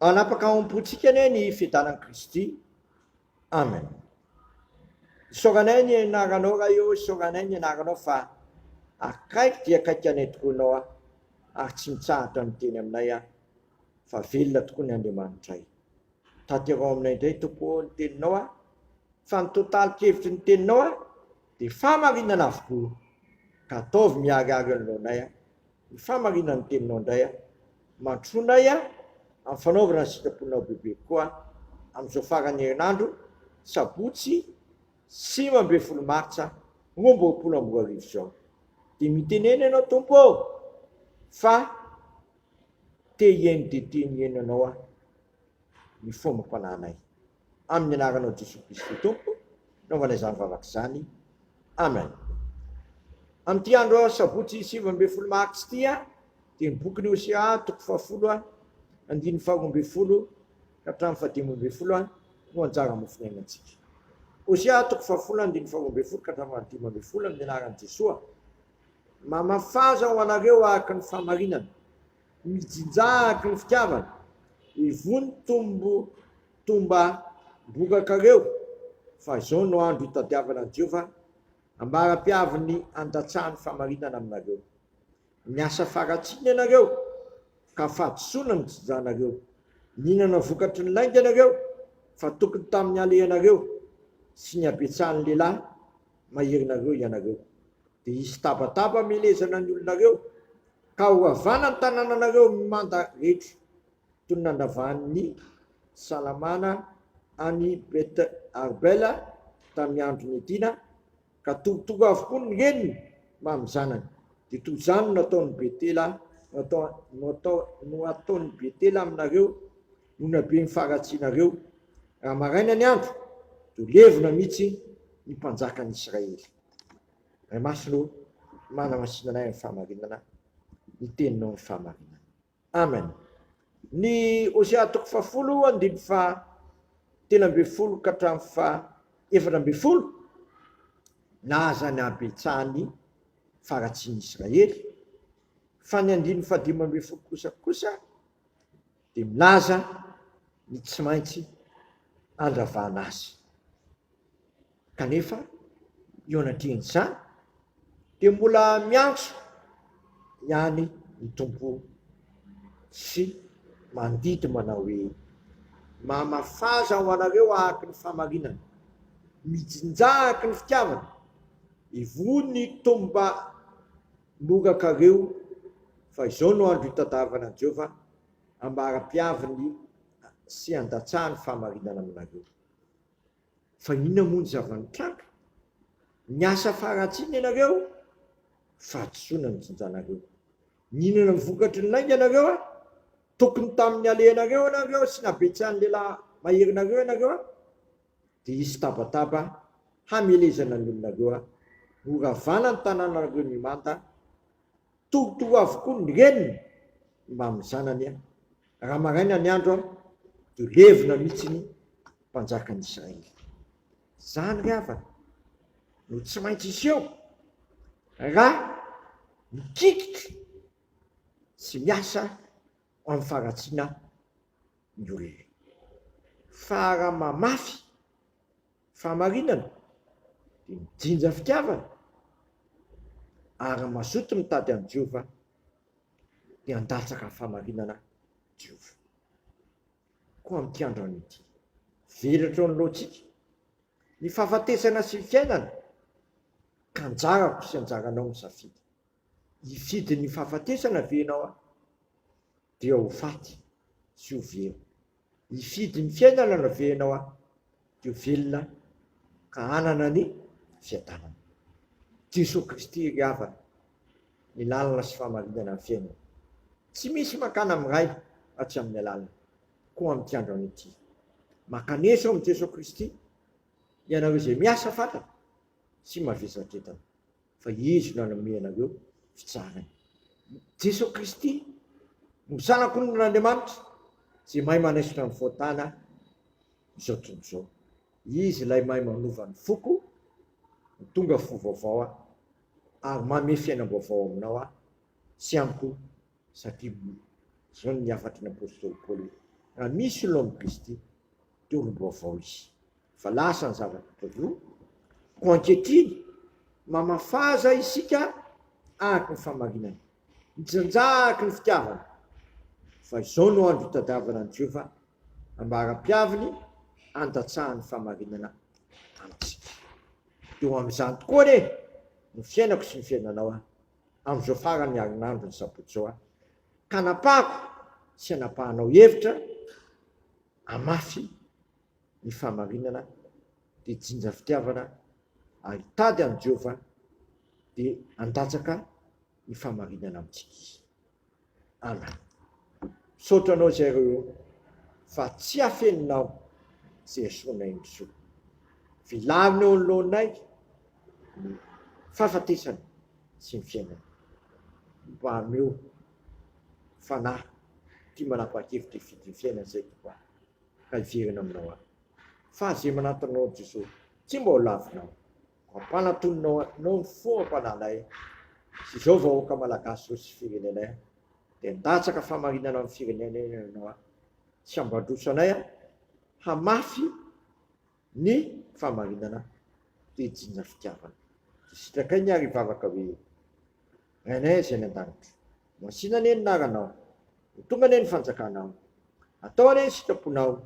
Anapaka-ompontsika anie ny fidanan Kristy. Amen. Isaoranay ny anaranao raha io, isaoranay ny anaranao fa akaiky dia akaiky anay tokoa anao ary tsy mitsahatra ny teny aminay fa velona tokoa ny Andriamanitra. Tanterao aminay indray tompo ny teninao fa ny totalikevitry ny teninao dia famarinana avokoa ka ataovy miarihary anao ny famarinana ny teninao indray mantronay amin'ny fanaovana ny sitraponao bebe koa amin'izao farany herinandro sabotsy 5 Martsa 2024 zao. Dia miteneny ianao tompo fa te hiaino dia te hiaino anao ny fomba-pananay. Amin'ny anaranao Jesosy Kristy tompo naovanay izany vavaka izany. Amen. Amin'ity andro sabotsy 5 Martsa ity dia ny boky ny Hosea 10 andiny 12 ka hatramin'ny 15 no anjara mofinainantsika. Hosea 10 andiny 12 ka hatramin'ny 15 amin'ny anaran'i Jesosy. Mamafaza ho anareo araka ny famarinana, mijinjahaka ny fitiavana, ivony tomba bokakareo fa izao no andro hitadiavana an Jehova ambara-piaviny andatsahany famarinana aminareo. Miasa faratsiny ianareo ka fahadisoana ny jijanareo, mihinana vokatry ny lainga ianareo fa tokony tamin'ny ale ianareo sy ny abetsahan'ny lehilahy maherinareo ianareo. Dia isy tabataba melezana ny olonareo ka ho avana ny tanànanareo mimanda rehetra toy ny nandavahan'ny Salamana any Bet Arbela tamin'ny andro ny Edina ka togotogo avokoa ny reniny mamy zanany. Dia toy izany no ataon'ny Betela no ataon'ny Betela aminareo no nabe ny faratsianareo. Raha maraina ny andro dia levona mihitsy ny mpanjakan'i Israely. Ray masino manamasinanay amin'ny famarinana, ny teninao ny famarinana. Amen. Ny Hosea 10 andiny 13 ka hatramin'ny 14 nahaza ny abetsahany faratsian'i Israely. Fa ny andiny 15 kosa dia milaza ny tsy maintsy andravahana azy. Kanefa eo anatrehan'izany dia mbola miantso ihany ny tompo sy mandidy manao hoe mamafaza ho anareo araka ny famarinana, mijinjahaka ny fitiavana, ivony tomba bokakareo fa izao no andro hitadiavana an Jehova ambara-piaviny sy andatsahany famarinana aminareo. Fa inona moa ny zava-nitranga? Niasa faratsiny ianareo fahadisoana ny jinjanareo, mihinana ny vokatry ny lainga ianareo tokony tamin'ny ale ianareo sy nabetsahan'ny lehilahy maherinareo ianareo dia isy tabataba hamelezana ny olonareo ho ravana ny tanànanareo mimanta, togotogo avokoa ny reniny mba amin'ny zanany. Raha maraina ny andro dia levona mihitsy ny mpanjakan'i Israely. Zany ry havana no tsy maintsy iseho raha mikikitra sy miasa amin'ny faratsiana ny olona. Fa raha mamafy famarinana dia mijinja fitiavana ary mazoto mitady amin'ny Jehova dia handatsaka famarinana Jehova. Koa amin'ity androany ity velatra ny lohantsika ny fahafatesana sy ny fiainana ka anjarako sy anjaranao misafidy. Hifidy ny fahafatesana ve ianao dia ho faty sy ho very. Hifidy ny fiainana na ve ianao dia ho velona ka hanana ny fiadanana. Jesosy Kristy ry havana ny lalana sy famarinana amin'ny fiainana. Tsy misy makana amiray atsy amin'ny alalana. Koa amin'ity androany ity makanesa ao amin'ny Jesosy Kristy ianareo izay miasa fatana sy mavesatra entana fa izy no hanome anareo fitsarany. Jesosy Kristy no zanak'Andriamanitra izay mahay manaisitra ny voatana izao tontolo izao. Izy ilay mahay manova ny foko, tonga fo vaovao ary manome fiainam-baovao aminao sy amiko satria izao ny afatry ny apôstôly Paoly raha misy loa amin'ny Kristy dia olombavao izy. Fa lasa ny zavatra roa, ko ankehitriny mamafaza isika araka ny famarinana, mijanjaky ny fitiavana. Fa izao no andro hitadiavana an Jehova ambara-piaviny andatsahany famarinana amintsika. Eo amin'izany tokoa ne ny fiainako sy ny fiainanao amin'izao farany herinandro ny sabotsy zao ka napahako sy anapahanao hevitra amafy ny famarinana dia jinja fitiavana ary hitady an Jehova dia andatsaka ny famarinana amintsika. Amen. Sotranao zay reo fa tsy afeninao zay esoinay misoa. Vilavina eo anoloanay ny fahafatesana sy ny fiainana. Mba ameo fanahy tia manapa-kevitra hifidy ny fiainana zay tokoa ka hiverina aminao aho. Fa zay manatanao Jesosy tsy mba ho lavinao, ampanatoninao anao ny foam-panalay sy izao vahoaka malagasy sy firenenay dia andatsaka famarinana amin'ny firenenay ianao sy ambandrosanay hamafy ny famarinana dia jinja fitiavana. Sitrakay ny ary vavaka hoe rainay zay ny an-danitra, masina ane ny naranao, tonga ane ny fanjakanao, atao ane ny sitraponao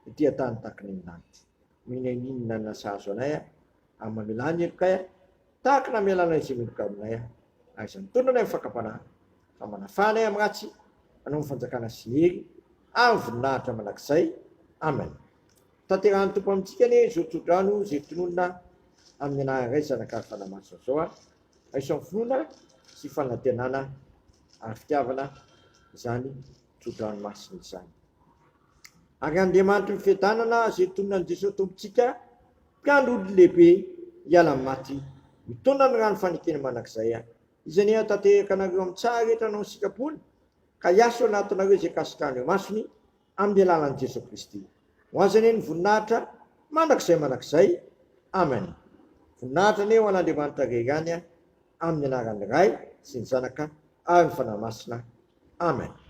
ity tany tahaka ny an-danitra. Mininana nasazo anay amin'ny mamelany elokay tahaka na mialana izay meloka aminay ary izany tondra ny fakapanahy fa manafanay amin'ny ratsy hanao ny fanjakana sy ny hery ary voninahitra manakizay. Amen. Tanterahany tompo amintsika ne zao tsodrano zay tononona amin'ny anaran'iray zanakary fanamasina zao aiso finoana sy fanantenana ary fitiavana izany tsodrano masina izany. Ary Andriamanitra ny fiadanana zay tonona ny Jesosy tompontsika mpiandro olo lehibe hiala amin'ny maty mitondra ny rano fanekena manakizay izany tanteraka anareo amin'ny tsara rehetra anao ny sikapony ka hiaso anatinareo zay kasitrahany masony amin'ny alalan'i Jesosy Kristy. Ho azy ane ny voninahitra manakizay. Amen. Voninahitra ane ho an'Andriamanitra rerany amin'ny anaran'ny Ray sy ny Zanaka ary ny Fanahy Masina. Amen.